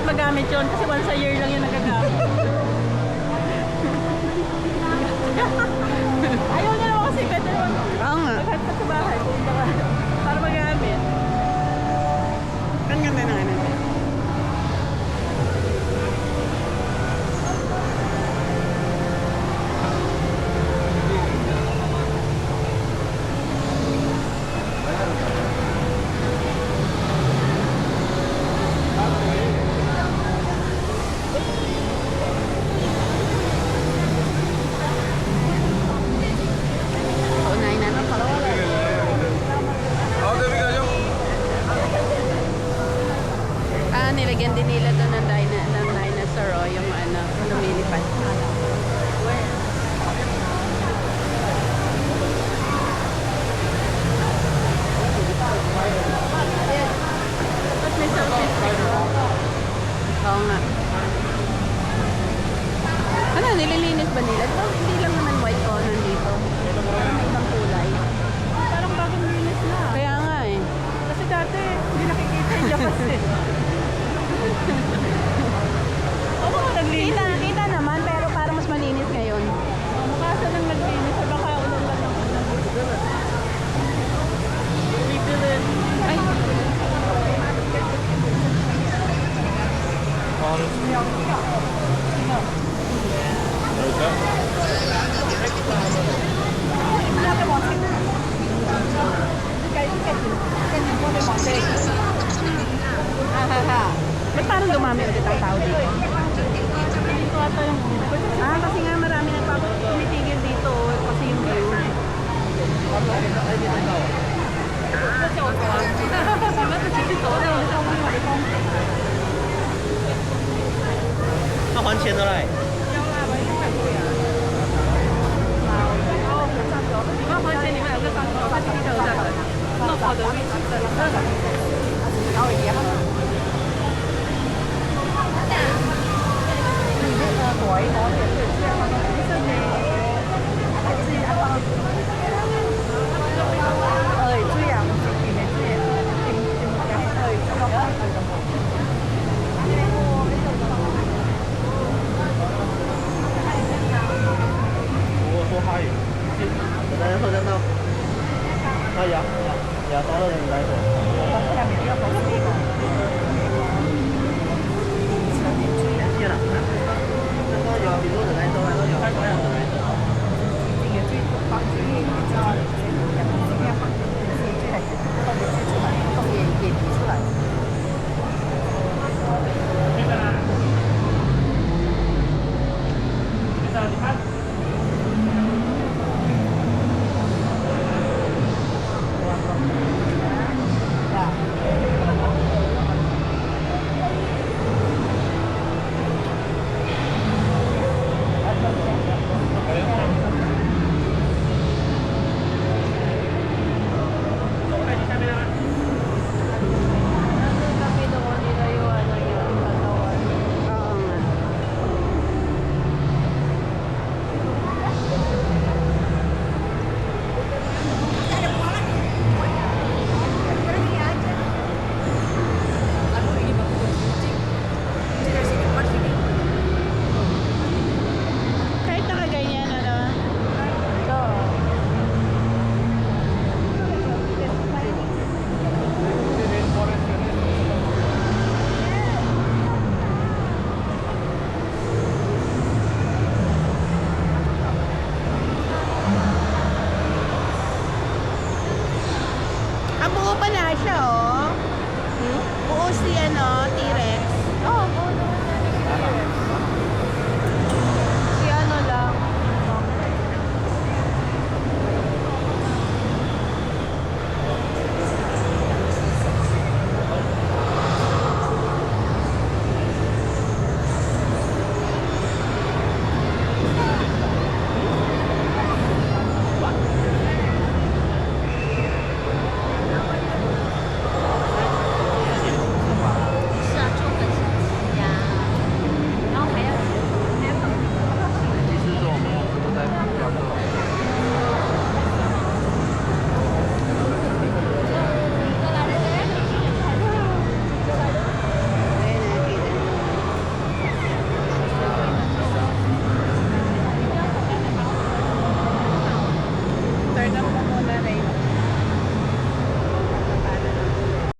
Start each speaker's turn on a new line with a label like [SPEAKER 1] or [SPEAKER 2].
[SPEAKER 1] magamit yun kasi once a year lang yun nagagamit. Ayaw niya naman kasi pwede naman maghanap sa bahay para magamit.
[SPEAKER 2] Ang ganda na ano.
[SPEAKER 1] Unahin na ng palawa. Nilagyan din nila doon ng dinosaur o yung ano, lumilipad. Ba't may surface? Oo nga. Ano, nililinis ba nila? Ito, hindi lang naman white o nandito. May ibang kulay. Parang bagong linis na. Kaya nga eh. Kasi dati, hindi nakikita yung lakas eh. Kita naman, pero parang mas malinis ngayon. Mukha sa nang naglinis, baka ulang lang ang bibilin. Ay! Ba't parang dumami ulit ang tao dito? Kasi nga marami tumitigil dito kasi yung view. Turn off mo muna rin.